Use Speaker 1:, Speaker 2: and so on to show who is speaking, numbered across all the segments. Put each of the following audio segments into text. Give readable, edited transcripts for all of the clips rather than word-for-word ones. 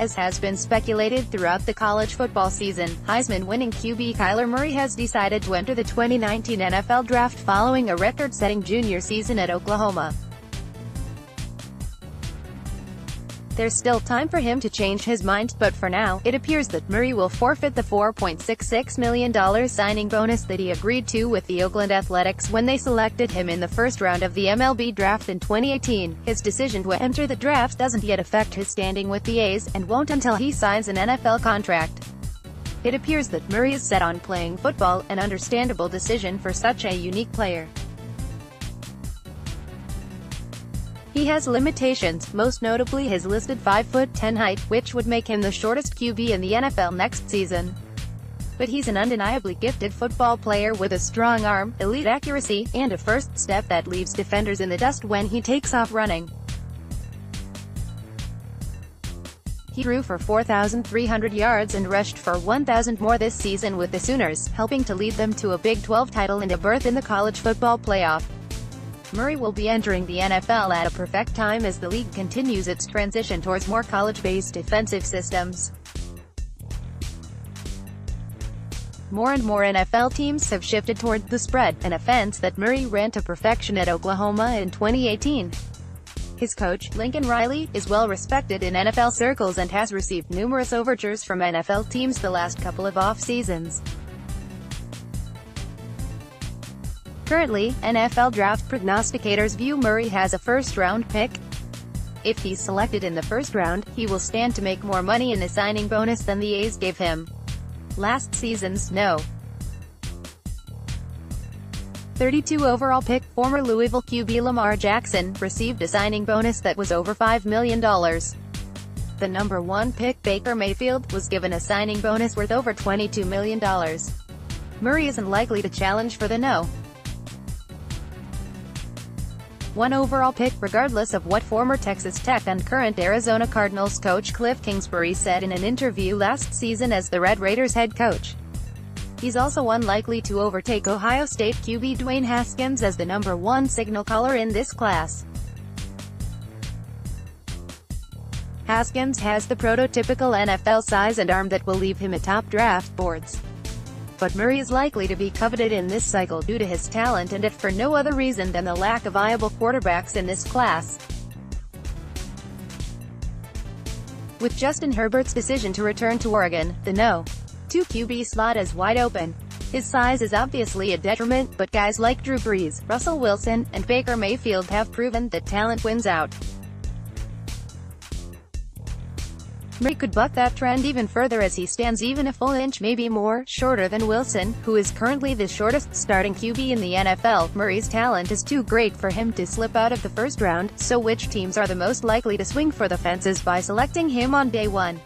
Speaker 1: As has been speculated throughout the college football season, Heisman-winning QB Kyler Murray has decided to enter the 2019 NFL Draft following a record-setting junior season at Oklahoma. There's still time for him to change his mind, but for now, it appears that Murray will forfeit the $4.66 million signing bonus that he agreed to with the Oakland Athletics when they selected him in the first round of the MLB Draft in 2018. His decision to enter the draft doesn't yet affect his standing with the A's, and won't until he signs an NFL contract. It appears that Murray is set on playing football, an understandable decision for such a unique player. He has limitations, most notably his listed 5'10" height, which would make him the shortest QB in the NFL next season. But he's an undeniably gifted football player with a strong arm, elite accuracy, and a first step that leaves defenders in the dust when he takes off running. He threw for 4,300 yards and rushed for 1,000 more this season with the Sooners, helping to lead them to a Big 12 title and a berth in the college football playoff. Murray will be entering the NFL at a perfect time as the league continues its transition towards more college-based defensive systems. More and more NFL teams have shifted toward the spread, an offense that Murray ran to perfection at Oklahoma in 2018. His coach, Lincoln Riley, is well respected in NFL circles and has received numerous overtures from NFL teams the last couple of off-seasons. Currently, NFL draft prognosticators view Murray as a first-round pick. If he's selected in the first round, he will stand to make more money in a signing bonus than the A's gave him last season's No. 32 overall pick, former Louisville QB Lamar Jackson, received a signing bonus that was over $5 million. The number 1 pick, Baker Mayfield, was given a signing bonus worth over $22 million. Murray isn't likely to challenge for the No. 1 overall pick, regardless of what former Texas Tech and current Arizona Cardinals coach Cliff Kingsbury said in an interview last season as the Red Raiders head coach. He's also unlikely to overtake Ohio State QB Dwayne Haskins as the number 1 signal caller in this class. Haskins has the prototypical NFL size and arm that will leave him atop draft boards. But Murray is likely to be coveted in this cycle due to his talent and if for no other reason than the lack of viable quarterbacks in this class. With Justin Herbert's decision to return to Oregon, the No. 2 QB slot is wide open. His size is obviously a detriment, but guys like Drew Brees, Russell Wilson, and Baker Mayfield have proven that talent wins out. Murray could buck that trend even further as he stands even a full inch, maybe more, shorter than Wilson, who is currently the shortest starting QB in the NFL. Murray's talent is too great for him to slip out of the first round, so which teams are the most likely to swing for the fences by selecting him on day 1?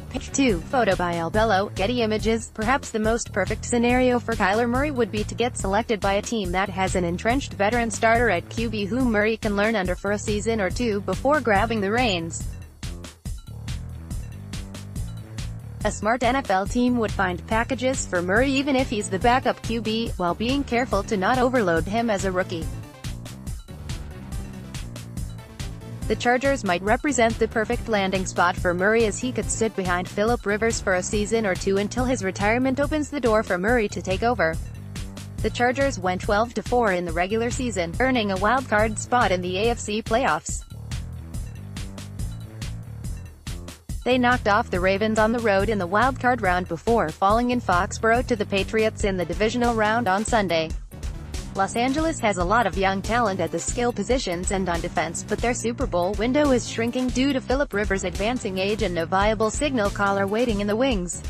Speaker 1: Page 2. Photo by Albello, Getty Images. Perhaps the most perfect scenario for Kyler Murray would be to get selected by a team that has an entrenched veteran starter at QB whom Murray can learn under for a season or two before grabbing the reins. A smart NFL team would find packages for Murray even if he's the backup QB, while being careful to not overload him as a rookie. The Chargers might represent the perfect landing spot for Murray as he could sit behind Philip Rivers for a season or two until his retirement opens the door for Murray to take over. The Chargers went 12-4 in the regular season, earning a wild-card spot in the AFC playoffs. They knocked off the Ravens on the road in the wild-card round before falling in Foxborough to the Patriots in the divisional round on Sunday. Los Angeles has a lot of young talent at the skill positions and on defense, but their Super Bowl window is shrinking due to Philip Rivers' advancing age and no viable signal caller waiting in the wings.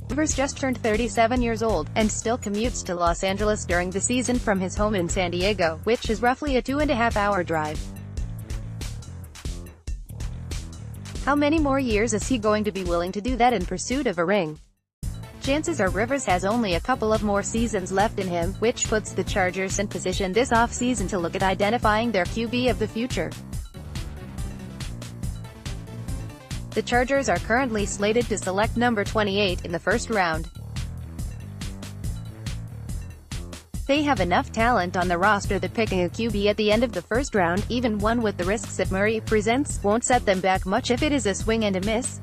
Speaker 1: Rivers just turned 37 years old, and still commutes to Los Angeles during the season from his home in San Diego, which is roughly a 2.5-hour drive. How many more years is he going to be willing to do that in pursuit of a ring? Chances are Rivers has only a couple of more seasons left in him, which puts the Chargers in position this offseason to look at identifying their QB of the future. The Chargers are currently slated to select number 28 in the first round. They have enough talent on the roster that picking a QB at the end of the first round, even one with the risks that Murray presents, won't set them back much if it is a swing and a miss.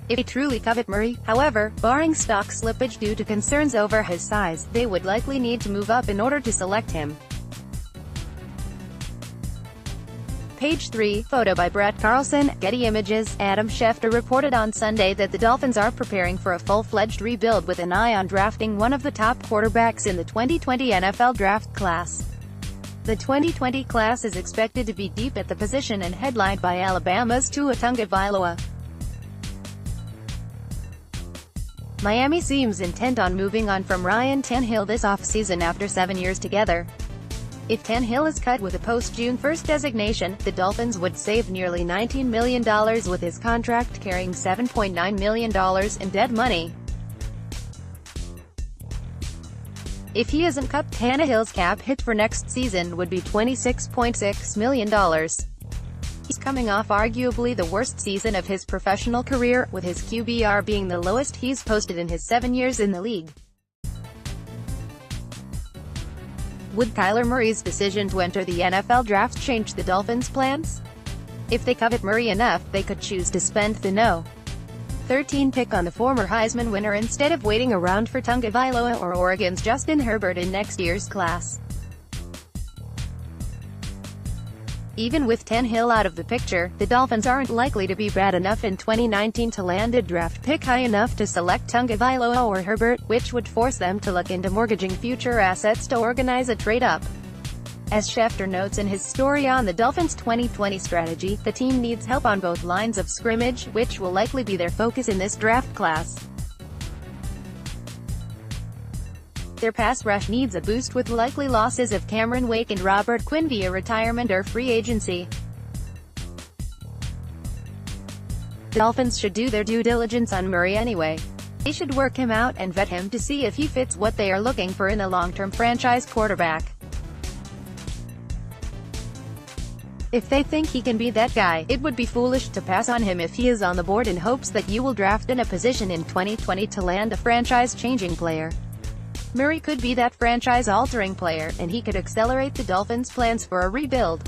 Speaker 1: If they truly covet Murray, however, barring stock slippage due to concerns over his size, they would likely need to move up in order to select him. Page 3, photo by Brett Carlson, Getty Images. Adam Schefter reported on Sunday that the Dolphins are preparing for a full-fledged rebuild with an eye on drafting one of the top quarterbacks in the 2020 NFL Draft class. The 2020 class is expected to be deep at the position and headlined by Alabama's Tua Tagovailoa. Miami seems intent on moving on from Ryan Tannehill this offseason after 7 years together. If Tannehill is cut with a post-June 1st designation, the Dolphins would save nearly $19 million with his contract carrying $7.9 million in dead money. If he isn't cut, Tannehill's cap hit for next season would be $26.6 million. He's coming off arguably the worst season of his professional career, with his QBR being the lowest he's posted in his 7 years in the league. Would Kyler Murray's decision to enter the NFL Draft change the Dolphins' plans? If they covet Murray enough, they could choose to spend the No. 13 pick on the former Heisman winner instead of waiting around for Tagovailoa or Oregon's Justin Herbert in next year's class. Even with Tannehill out of the picture, the Dolphins aren't likely to be bad enough in 2019 to land a draft pick high enough to select Tagovailoa or Herbert, which would force them to look into mortgaging future assets to organize a trade-up. As Schefter notes in his story on the Dolphins' 2020 strategy, the team needs help on both lines of scrimmage, which will likely be their focus in this draft class. Their pass rush needs a boost with likely losses of Cameron Wake and Robert Quinn via retirement or free agency. The Dolphins should do their due diligence on Murray anyway. They should work him out and vet him to see if he fits what they are looking for in a long-term franchise quarterback. If they think he can be that guy, it would be foolish to pass on him if he is on the board in hopes that you will draft in a position in 2020 to land a franchise-changing player. Murray could be that franchise-altering player, and he could accelerate the Dolphins' plans for a rebuild.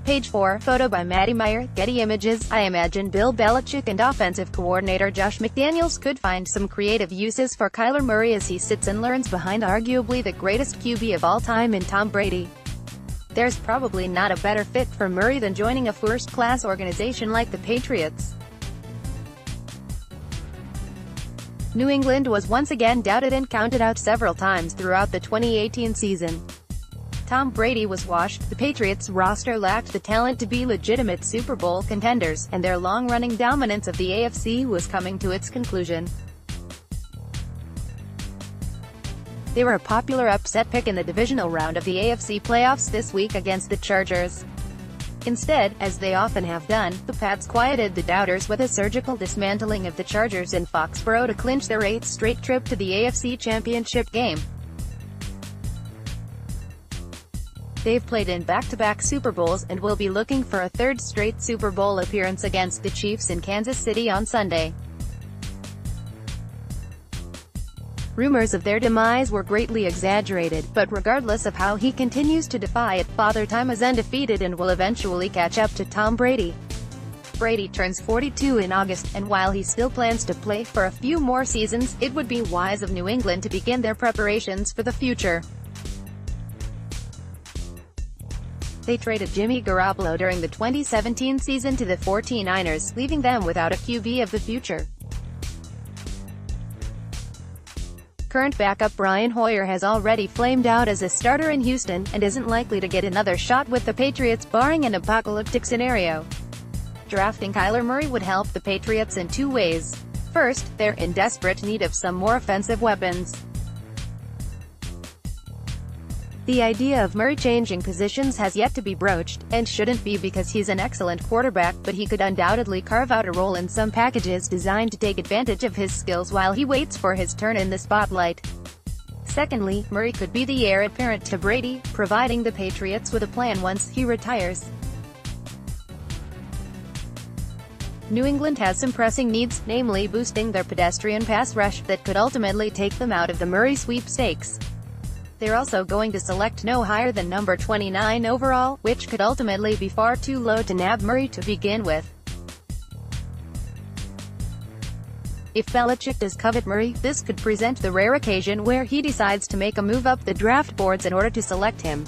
Speaker 1: Page 4, photo by Matty Meyer, Getty Images. I imagine Bill Belichick and offensive coordinator Josh McDaniels could find some creative uses for Kyler Murray as he sits and learns behind arguably the greatest QB of all time in Tom Brady. There's probably not a better fit for Murray than joining a first-class organization like the Patriots. New England was once again doubted and counted out several times throughout the 2018 season. Tom Brady was washed, the Patriots' roster lacked the talent to be legitimate Super Bowl contenders, and their long-running dominance of the AFC was coming to its conclusion. They were a popular upset pick in the divisional round of the AFC playoffs this week against the Chargers. Instead, as they often have done, the Pats quieted the doubters with a surgical dismantling of the Chargers in Foxborough to clinch their 8th straight trip to the AFC Championship game. They've played in back-to-back Super Bowls, and will be looking for a third straight Super Bowl appearance against the Chiefs in Kansas City on Sunday. Rumors of their demise were greatly exaggerated, but regardless of how he continues to defy it, Father Time is undefeated and will eventually catch up to Tom Brady. Brady turns 42 in August, and while he still plans to play for a few more seasons, it would be wise of New England to begin their preparations for the future. They traded Jimmy Garoppolo during the 2017 season to the 49ers, leaving them without a QB of the future. Current backup Brian Hoyer has already flamed out as a starter in Houston, and isn't likely to get another shot with the Patriots barring an apocalyptic scenario. Drafting Kyler Murray would help the Patriots in two ways. First, they're in desperate need of some more offensive weapons. The idea of Murray changing positions has yet to be broached, and shouldn't be because he's an excellent quarterback, but he could undoubtedly carve out a role in some packages designed to take advantage of his skills while he waits for his turn in the spotlight. Secondly, Murray could be the heir apparent to Brady, providing the Patriots with a plan once he retires. New England has some pressing needs, namely boosting their pedestrian pass rush, that could ultimately take them out of the Murray sweepstakes. They're also going to select no higher than number 29 overall, which could ultimately be far too low to nab Murray to begin with. If Belichick does covet Murray, this could present the rare occasion where he decides to make a move up the draft boards in order to select him.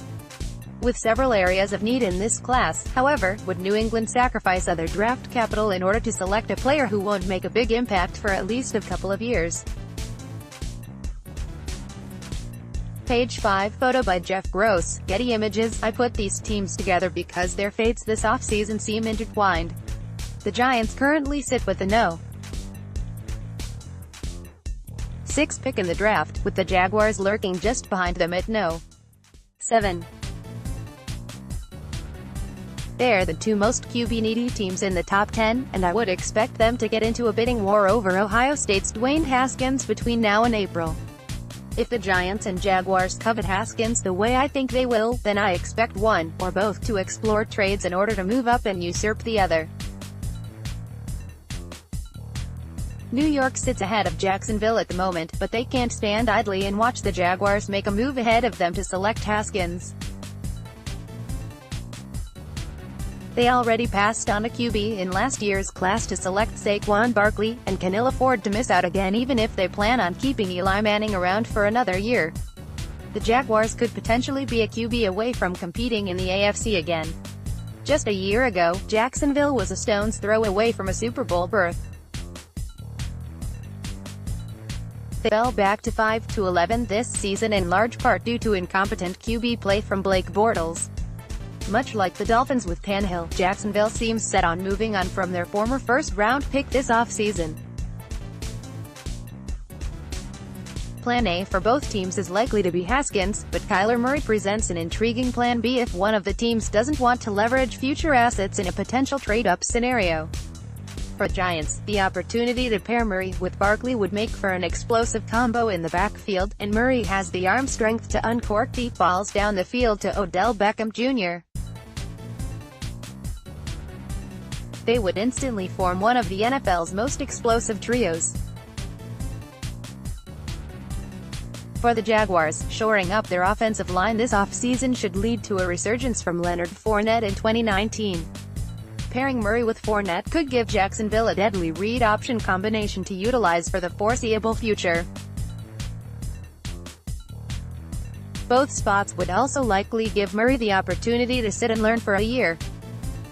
Speaker 1: With several areas of need in this class, however, would New England sacrifice other draft capital in order to select a player who won't make a big impact for at least a couple of years? Page 5, photo by Jeff Gross, Getty Images. I put these teams together because their fates this offseason seem intertwined. The Giants currently sit with the No. 6 pick in the draft, with the Jaguars lurking just behind them at No. 7. They're the two most QB-needy teams in the top 10, and I would expect them to get into a bidding war over Ohio State's Dwayne Haskins between now and April. If the Giants and Jaguars covet Haskins the way I think they will, then I expect one, or both, to explore trades in order to move up and usurp the other. New York sits ahead of Jacksonville at the moment, but they can't stand idly and watch the Jaguars make a move ahead of them to select Haskins. They already passed on a QB in last year's class to select Saquon Barkley, and can ill afford to miss out again even if they plan on keeping Eli Manning around for another year. The Jaguars could potentially be a QB away from competing in the AFC again. Just a year ago, Jacksonville was a stone's throw away from a Super Bowl berth. They fell back to 5-11 this season in large part due to incompetent QB play from Blake Bortles. Much like the Dolphins with Tannehill, Jacksonville seems set on moving on from their former first-round pick this offseason. Plan A for both teams is likely to be Haskins, but Kyler Murray presents an intriguing Plan B if one of the teams doesn't want to leverage future assets in a potential trade-up scenario. For the Giants, the opportunity to pair Murray with Barkley would make for an explosive combo in the backfield, and Murray has the arm strength to uncork deep balls down the field to Odell Beckham Jr. They would instantly form one of the NFL's most explosive trios. For the Jaguars, shoring up their offensive line this offseason should lead to a resurgence from Leonard Fournette in 2019. Pairing Murray with Fournette could give Jacksonville a deadly read option combination to utilize for the foreseeable future. Both spots would also likely give Murray the opportunity to sit and learn for a year.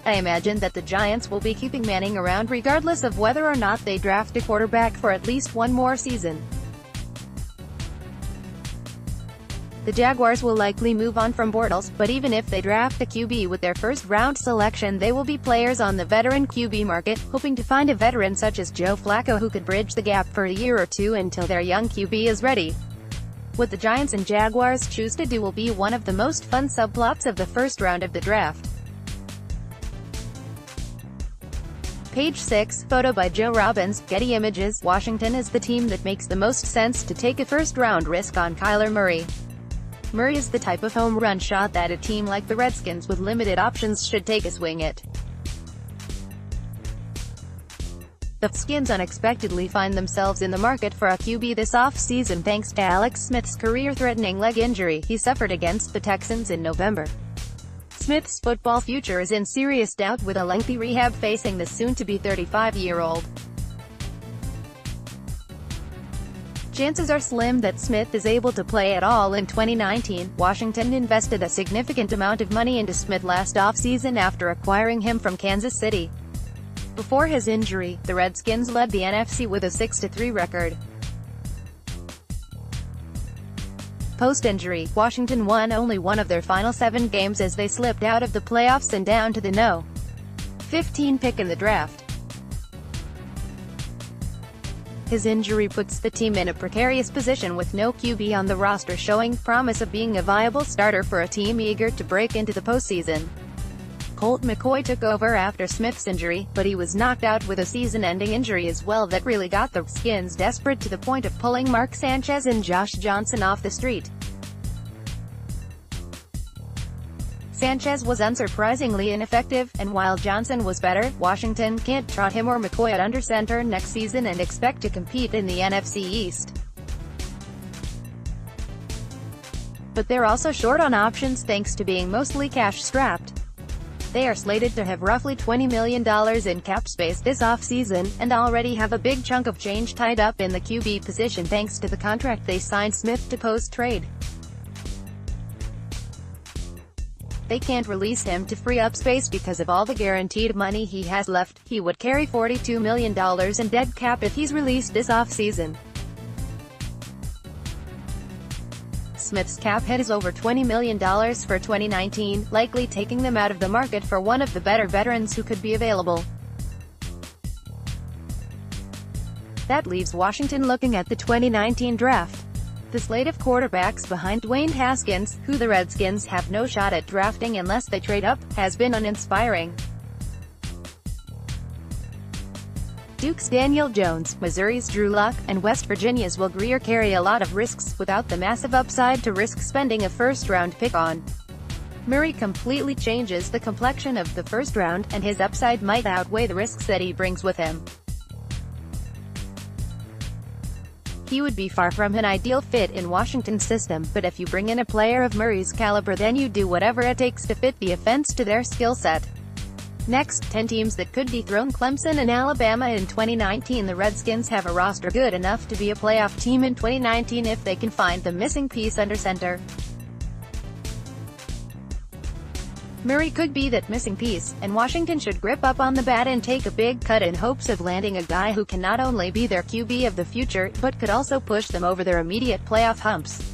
Speaker 1: I imagine that the Giants will be keeping Manning around regardless of whether or not they draft a quarterback for at least one more season. The Jaguars will likely move on from Bortles, but even if they draft a QB with their first-round selection, they will be players on the veteran QB market, hoping to find a veteran such as Joe Flacco who could bridge the gap for a year or two until their young QB is ready. What the Giants and Jaguars choose to do will be one of the most fun subplots of the first round of the draft. Page 6, photo by Joe Robbins, Getty Images. Washington is the team that makes the most sense to take a first-round risk on Kyler Murray. Murray is the type of home run shot that a team like the Redskins with limited options should take a swing at. The Skins unexpectedly find themselves in the market for a QB this off-season thanks to Alex Smith's career-threatening leg injury he suffered against the Texans in November. Smith's football future is in serious doubt with a lengthy rehab facing the soon-to-be 35-year-old. Chances are slim that Smith is able to play at all in 2019. Washington invested a significant amount of money into Smith last offseason after acquiring him from Kansas City. Before his injury, the Redskins led the NFC with a 6-3 record. Post-injury, Washington won only one of their final 7 games as they slipped out of the playoffs and down to the No. 15 pick in the draft. His injury puts the team in a precarious position with no QB on the roster showing promise of being a viable starter for a team eager to break into the postseason. Colt McCoy took over after Smith's injury, but he was knocked out with a season-ending injury as well that really got the Skins desperate to the point of pulling Mark Sanchez and Josh Johnson off the street. Sanchez was unsurprisingly ineffective, and while Johnson was better, Washington can't trot him or McCoy at under center next season and expect to compete in the NFC East. But they're also short on options thanks to being mostly cash-strapped. They are slated to have roughly $20 million in cap space this offseason, and already have a big chunk of change tied up in the QB position thanks to the contract they signed Smith to post-trade. They can't release him to free up space because of all the guaranteed money he has left. He would carry $42 million in dead cap if he's released this offseason. Smith's cap hit is over $20 million for 2019, likely taking them out of the market for one of the better veterans who could be available. That leaves Washington looking at the 2019 draft. The slate of quarterbacks behind Dwayne Haskins, who the Redskins have no shot at drafting unless they trade up, has been uninspiring. Duke's Daniel Jones, Missouri's Drew Luck, and West Virginia's Will Grier carry a lot of risks, without the massive upside to risk spending a first-round pick on. Murray completely changes the complexion of the first round, and his upside might outweigh the risks that he brings with him. He would be far from an ideal fit in Washington's system, but if you bring in a player of Murray's caliber, then you do whatever it takes to fit the offense to their skill set. Next, 10 teams that could dethrone Clemson and Alabama in 2019. The Redskins have a roster good enough to be a playoff team in 2019 if they can find the missing piece under center. Murray could be that missing piece, and Washington should grip up on the bat and take a big cut in hopes of landing a guy who can not only be their QB of the future, but could also push them over their immediate playoff humps.